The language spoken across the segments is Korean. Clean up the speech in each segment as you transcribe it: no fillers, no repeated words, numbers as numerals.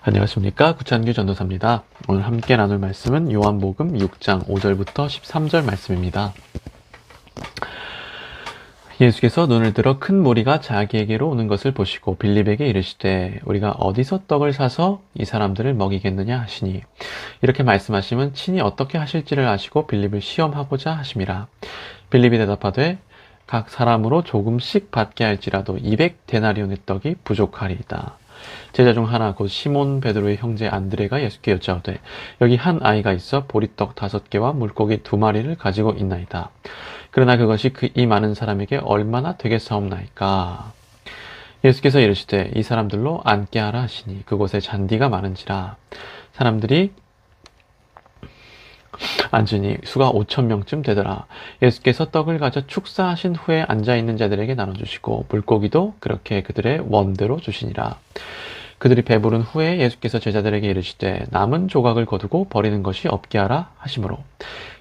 안녕하십니까, 구찬규 전도사입니다. 오늘 함께 나눌 말씀은 요한복음 6장 5절부터 13절 말씀입니다. 예수께서 눈을 들어 큰 무리가 자기에게로 오는 것을 보시고 빌립에게 이르시되 우리가 어디서 떡을 사서 이 사람들을 먹이겠느냐 하시니, 이렇게 말씀하시면 친히 어떻게 하실지를 아시고 빌립을 시험하고자 하심이라. 빌립이 대답하되 각 사람으로 조금씩 받게 할지라도 200데나리온의 떡이 부족하리이다. 제자 중 하나 곧 시몬 베드로의 형제 안드레가 예수께 여짜오되 여기 한 아이가 있어 보리떡 5개와 물고기 2마리를 가지고 있나이다. 그러나 그것이 이 많은 사람에게 얼마나 되겠사옵나이까. 예수께서 이르시되 이 사람들로 앉게 하라 하시니 그곳에 잔디가 많은지라. 사람들이 앉으니 수가 5,000명쯤 되더라. 예수께서 떡을 가져 축사하신 후에 앉아있는 자들에게 나눠주시고 물고기도 그렇게 그들의 원대로 주시니라. 그들이 배부른 후에 예수께서 제자들에게 이르시되 남은 조각을 거두고 버리는 것이 없게 하라 하시므로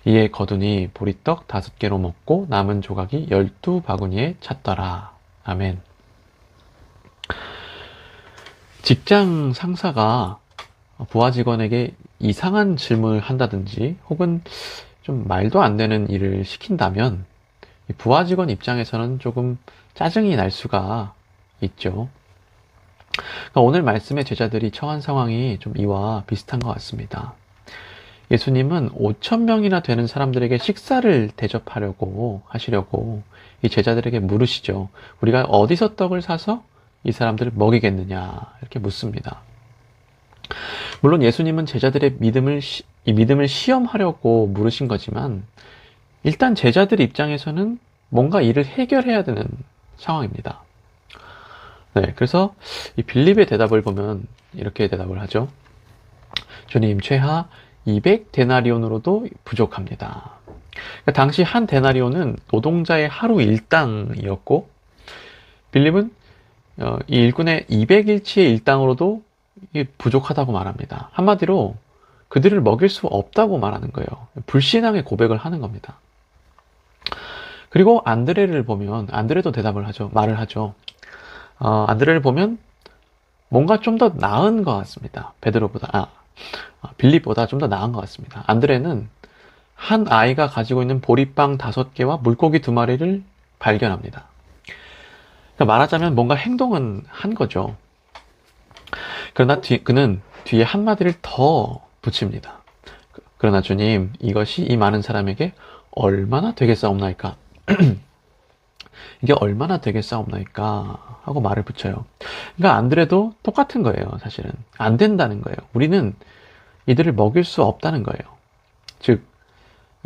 이에 거두니 보리떡 5개로 먹고 남은 조각이 12바구니에 찼더라. 아멘. 직장 상사가 부하 직원에게 이상한 질문을 한다든지 혹은 좀 말도 안 되는 일을 시킨다면 부하 직원 입장에서는 조금 짜증이 날 수가 있죠. 그러니까 오늘 말씀의 제자들이 처한 상황이 좀 이와 비슷한 것 같습니다. 예수님은 5,000명이나 되는 사람들에게 식사를 대접하려고 하시려고 이 제자들에게 물으시죠. 우리가 어디서 떡을 사서 이 사람들을 먹이겠느냐 이렇게 묻습니다. 물론 예수님은 제자들의 믿음을 시험하려고 물으신 거지만 일단 제자들 입장에서는 뭔가 일을 해결해야 되는 상황입니다. 네, 그래서 이 빌립의 대답을 보면 이렇게 대답을 하죠. 주님, 최하 200데나리온으로도 부족합니다. 그러니까 당시 한 데나리온은 노동자의 하루 일당이었고 빌립은 이 일꾼의 200일치의 일당으로도 부족하다고 말합니다. 한마디로 그들을 먹일 수 없다고 말하는 거예요. 불신앙의 고백을 하는 겁니다. 그리고 안드레를 보면 안드레도 말을 하죠. 안드레를 보면 뭔가 좀 더 나은 것 같습니다. 빌립보다 좀 더 나은 것 같습니다. 안드레는 한 아이가 가지고 있는 보리빵 5개와 물고기 2마리를 발견합니다. 그러니까 말하자면 뭔가 행동은 한 거죠. 그러나 그는 뒤에 한마디를 더 붙입니다. 그러나 주님, 이것이 이 많은 사람에게 얼마나 되겠사옵나이까? 이게 얼마나 되겠사옵나이까? 하고 말을 붙여요. 그러니까 안드레도 똑같은 거예요, 사실은. 안 된다는 거예요. 우리는 이들을 먹일 수 없다는 거예요. 즉,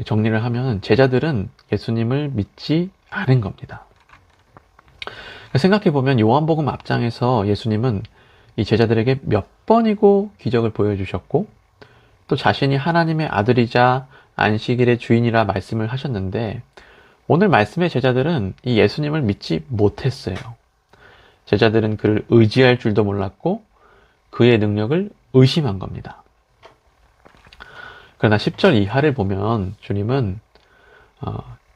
정리를 하면 제자들은 예수님을 믿지 않은 겁니다. 생각해보면 요한복음 앞장에서 예수님은 이 제자들에게 몇 번이고 기적을 보여주셨고 또 자신이 하나님의 아들이자 안식일의 주인이라 말씀을 하셨는데 오늘 말씀의 제자들은 이 예수님을 믿지 못했어요. 제자들은 그를 의지할 줄도 몰랐고 그의 능력을 의심한 겁니다. 그러나 10절 이하를 보면 주님은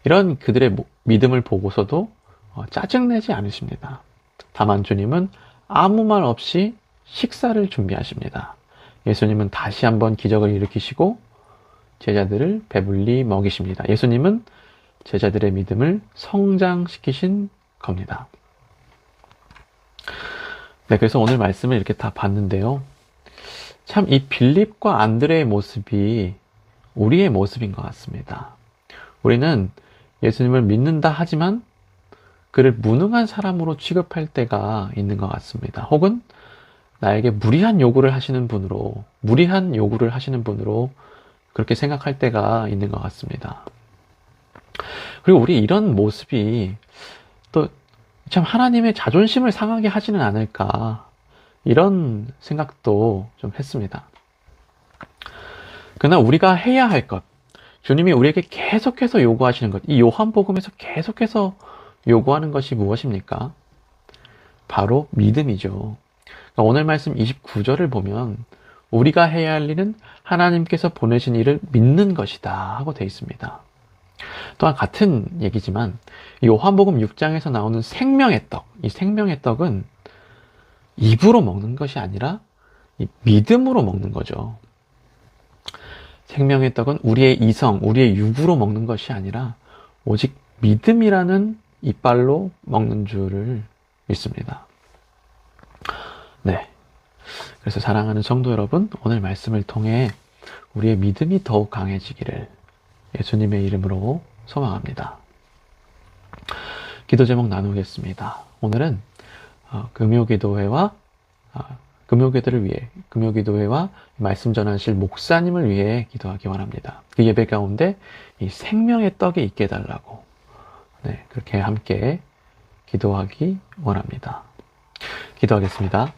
이런 그들의 믿음을 보고서도 짜증내지 않으십니다. 다만 주님은 아무 말 없이 식사를 준비하십니다. 예수님은 다시 한번 기적을 일으키시고 제자들을 배불리 먹이십니다. 예수님은 제자들의 믿음을 성장시키신 겁니다. 네, 그래서 오늘 말씀을 이렇게 다 봤는데요. 참 이 빌립과 안드레의 모습이 우리의 모습인 것 같습니다. 우리는 예수님을 믿는다 하지만 그를 무능한 사람으로 취급할 때가 있는 것 같습니다. 혹은 나에게 무리한 요구를 하시는 분으로 그렇게 생각할 때가 있는 것 같습니다. 그리고 우리 이런 모습이 또 참 하나님의 자존심을 상하게 하지는 않을까 이런 생각도 좀 했습니다. 그러나 우리가 해야 할 것, 주님이 우리에게 계속해서 요구하시는 것, 이 요한복음에서 계속해서 요구하는 것이 무엇입니까? 바로 믿음이죠. 그러니까 오늘 말씀 29절을 보면 우리가 해야 할 일은 하나님께서 보내신 일을 믿는 것이다 하고 되어 있습니다. 또한 같은 얘기지만 요한복음 6장에서 나오는 생명의 떡, 이 생명의 떡은 입으로 먹는 것이 아니라 이 믿음으로 먹는 거죠. 생명의 떡은 우리의 이성, 우리의 육으로 먹는 것이 아니라 오직 믿음이라는 이빨로 먹는 줄을 믿습니다. 네. 그래서 사랑하는 성도 여러분, 오늘 말씀을 통해 우리의 믿음이 더욱 강해지기를 예수님의 이름으로 소망합니다. 기도 제목 나누겠습니다. 오늘은 금요기도회와 금요기도를 위해, 금요기도회와 말씀 전하실 목사님을 위해 기도하기 원합니다. 그 예배 가운데 이 생명의 떡이 있게 해달라고, 네, 그렇게 함께 기도하기 원합니다. 기도하겠습니다.